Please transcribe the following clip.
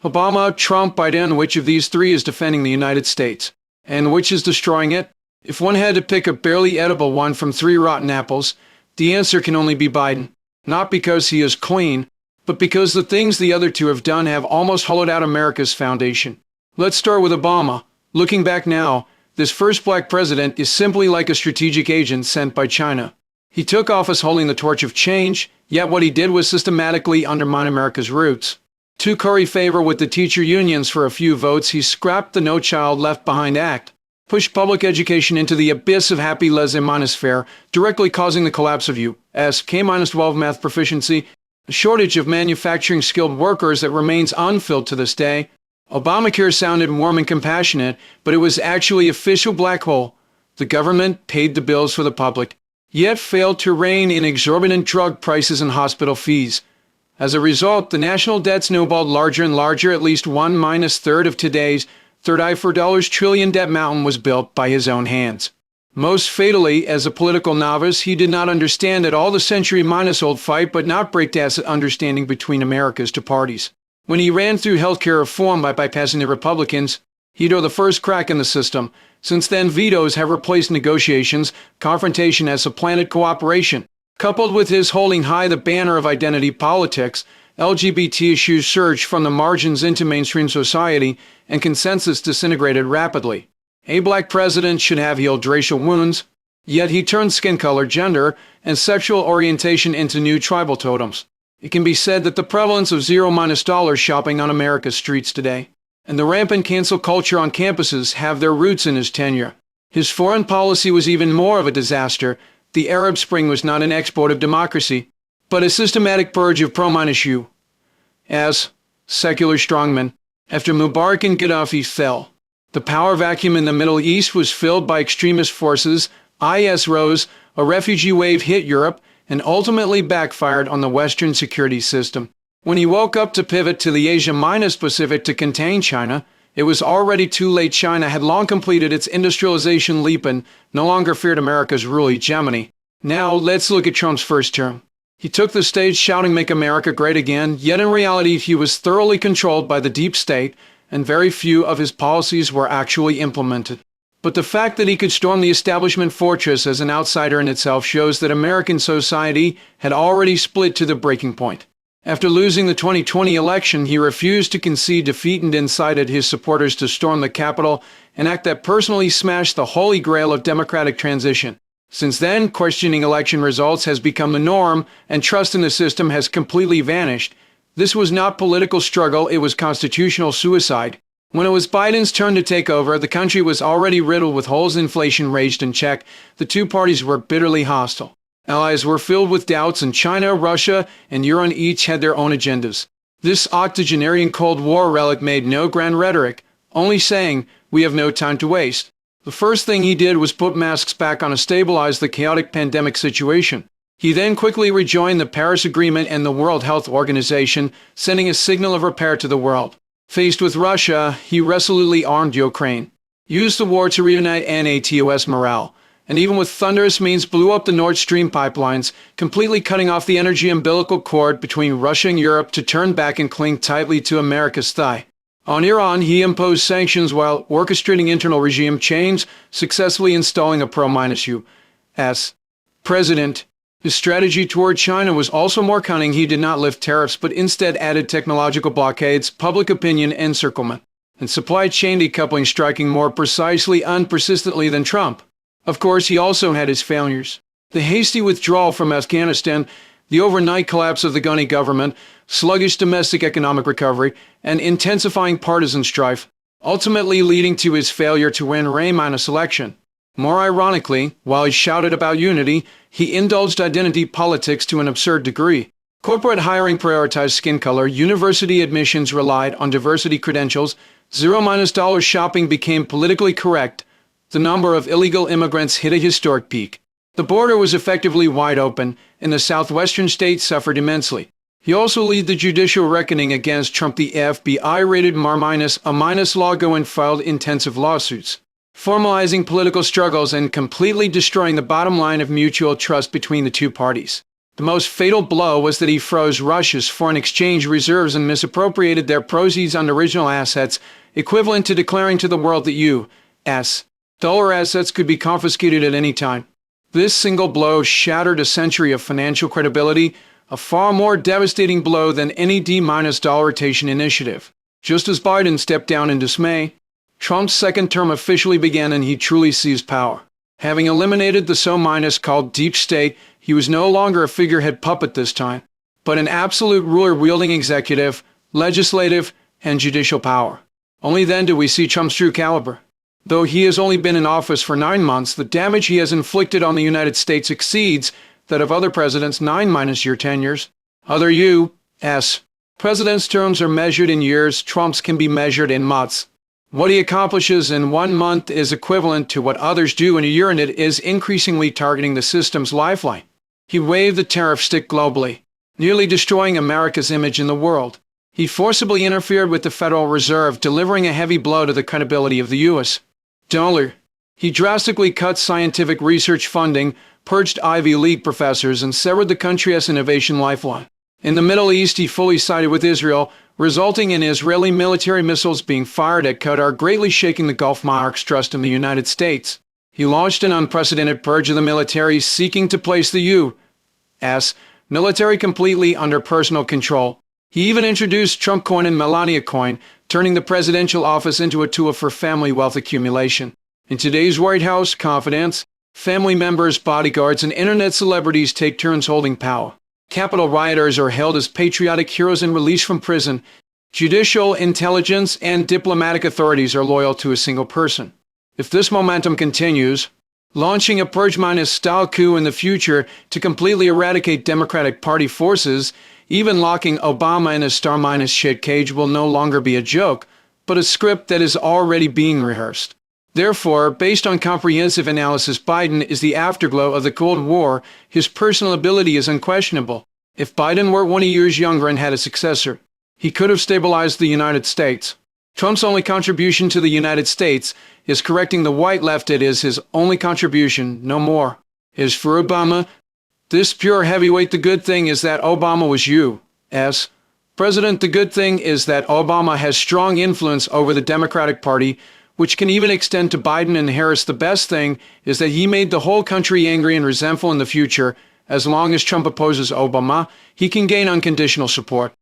Obama, Trump, Biden, which of these three is defending the United States? And which is destroying it? If one had to pick a barely edible one from three rotten apples, the answer can only be Biden. Not because he is clean, but because the things the other two have done have almost hollowed out America's foundation. Let's start with Obama. Looking back now, this first black president is simply like a strategic agent sent by China. He took office holding the torch of change, yet what he did was systematically undermine America's roots. To curry favor with the teacher unions for a few votes, he scrapped the No Child Left Behind Act, pushed public education into the abyss of happy laissez-faire, directly causing the collapse of U.S. K-12 math proficiency, a shortage of manufacturing skilled workers that remains unfilled to this day. Obamacare sounded warm and compassionate, but it was actually a fiscal black hole. The government paid the bills for the public, yet failed to rein in exorbitant drug prices and hospital fees. As a result, the national debt snowballed larger and larger. At least 1-third of today's $34 trillion debt mountain was built by his own hands. Most fatally, as a political novice, he did not understand at all the century-old fight but not break-tacit understanding between America's two parties. When he ran through healthcare reform by bypassing the Republicans, he drove the first crack in the system. Since then, vetoes have replaced negotiations, confrontation has supplanted cooperation. Coupled with his holding high the banner of identity politics, LGBT issues surged from the margins into mainstream society, and consensus disintegrated rapidly. A black president should have healed racial wounds, yet he turned skin color, gender, and sexual orientation into new tribal totems. It can be said that the prevalence of $0 shopping on America's streets today, and the rampant cancel culture on campuses have their roots in his tenure. His foreign policy was even more of a disaster. The Arab Spring was not an export of democracy, but a systematic purge of pro-U.S. secular strongmen. After Mubarak and Gaddafi fell, the power vacuum in the Middle East was filled by extremist forces. IS rose, a refugee wave hit Europe, and ultimately backfired on the Western security system. When he woke up to pivot to the Asia-Pacific to contain China, it was already too late. China had long completed its industrialization leap and no longer feared America's rule hegemony. Now, let's look at Trump's first term. He took the stage shouting "Make America Great Again," yet in reality he was thoroughly controlled by the deep state, and very few of his policies were actually implemented. But the fact that he could storm the establishment fortress as an outsider in itself shows that American society had already split to the breaking point. After losing the 2020 election, he refused to concede defeat and incited his supporters to storm the Capitol, an act that personally smashed the holy grail of democratic transition. Since then, questioning election results has become the norm, and trust in the system has completely vanished. This was not political struggle, it was constitutional suicide. When it was Biden's turn to take over, the country was already riddled with holes. Inflation raged unchecked. The two parties were bitterly hostile. Allies were filled with doubts, and China, Russia, and Iran each had their own agendas. This octogenarian Cold War relic made no grand rhetoric, only saying, "We have no time to waste." The first thing he did was put masks back on to stabilize the chaotic pandemic situation. He then quickly rejoined the Paris Agreement and the World Health Organization, sending a signal of repair to the world. Faced with Russia, he resolutely armed Ukraine, used the war to reunite NATO's morale, and even with thunderous means blew up the Nord Stream pipelines, completely cutting off the energy umbilical cord between Russia and Europe to turn back and cling tightly to America's thigh. On Iran, he imposed sanctions while orchestrating internal regime change, successfully installing a pro-U.S. president. His strategy toward China was also more cunning. He did not lift tariffs, but instead added technological blockades, public opinion encirclement, and supply chain decoupling, striking more precisely and persistently than Trump. Of course, he also had his failures. The hasty withdrawal from Afghanistan, the overnight collapse of the Ghani government, sluggish domestic economic recovery, and intensifying partisan strife, ultimately leading to his failure to win Ray's election. More ironically, while he shouted about unity, he indulged identity politics to an absurd degree. Corporate hiring prioritized skin color, university admissions relied on diversity credentials, $0 shopping became politically correct, the number of illegal immigrants hit a historic peak. The border was effectively wide open, and the southwestern states suffered immensely. He also led the judicial reckoning against Trump. The FBI raided Mar-a-Lago and filed intensive lawsuits, formalizing political struggles and completely destroying the bottom line of mutual trust between the two parties. The most fatal blow was that he froze Russia's foreign exchange reserves and misappropriated their proceeds on original assets, equivalent to declaring to the world that U.S. dollar assets could be confiscated at any time. This single blow shattered a century of financial credibility, a far more devastating blow than any D-dollar rotation initiative. Just as Biden stepped down in dismay, Trump's second term officially began and he truly seized power. Having eliminated the so-minus called deep state, he was no longer a figurehead puppet this time, but an absolute ruler wielding executive, legislative, and judicial power. Only then do we see Trump's true caliber. Though he has only been in office for 9 months, the damage he has inflicted on the United States exceeds that of other presidents' 9-year tenures. Other U.S. presidents' terms are measured in years, Trump's can be measured in months. What he accomplishes in 1 month is equivalent to what others do in a year, and it is increasingly targeting the system's lifeline. He waved the tariff stick globally, nearly destroying America's image in the world. He forcibly interfered with the Federal Reserve, delivering a heavy blow to the credibility of the U.S. dollar. He drastically cut scientific research funding, purged Ivy League professors, and severed the country's innovation lifeline. In the Middle East, he fully sided with Israel, resulting in Israeli military missiles being fired at Qatar, greatly shaking the Gulf monarch's trust in the United States. He launched an unprecedented purge of the military, seeking to place the U.S. military completely under personal control. He even introduced Trump coin and Melania coin, turning the presidential office into a tool for family wealth accumulation. In today's White House, confidants, family members, bodyguards, and internet celebrities take turns holding power. Capitol rioters are hailed as patriotic heroes and released from prison. Judicial, intelligence, and diplomatic authorities are loyal to a single person. If this momentum continues, launching a purge-style coup in the future to completely eradicate Democratic Party forces, even locking Obama in a star-shaped cage will no longer be a joke, but a script that is already being rehearsed. Therefore, based on comprehensive analysis, Biden is the afterglow of the Cold War. His personal ability is unquestionable. If Biden were 20 years younger and had a successor, he could have stabilized the United States. Trump's only contribution to the United States is correcting the white left. It is his only contribution, no more. As for Obama, this pure heavyweight, the good thing is that Obama was U.S. president. The good thing is that Obama has strong influence over the Democratic Party, which can even extend to Biden and Harris. The best thing is that he made the whole country angry and resentful in the future. As long as Trump opposes Obama, he can gain unconditional support.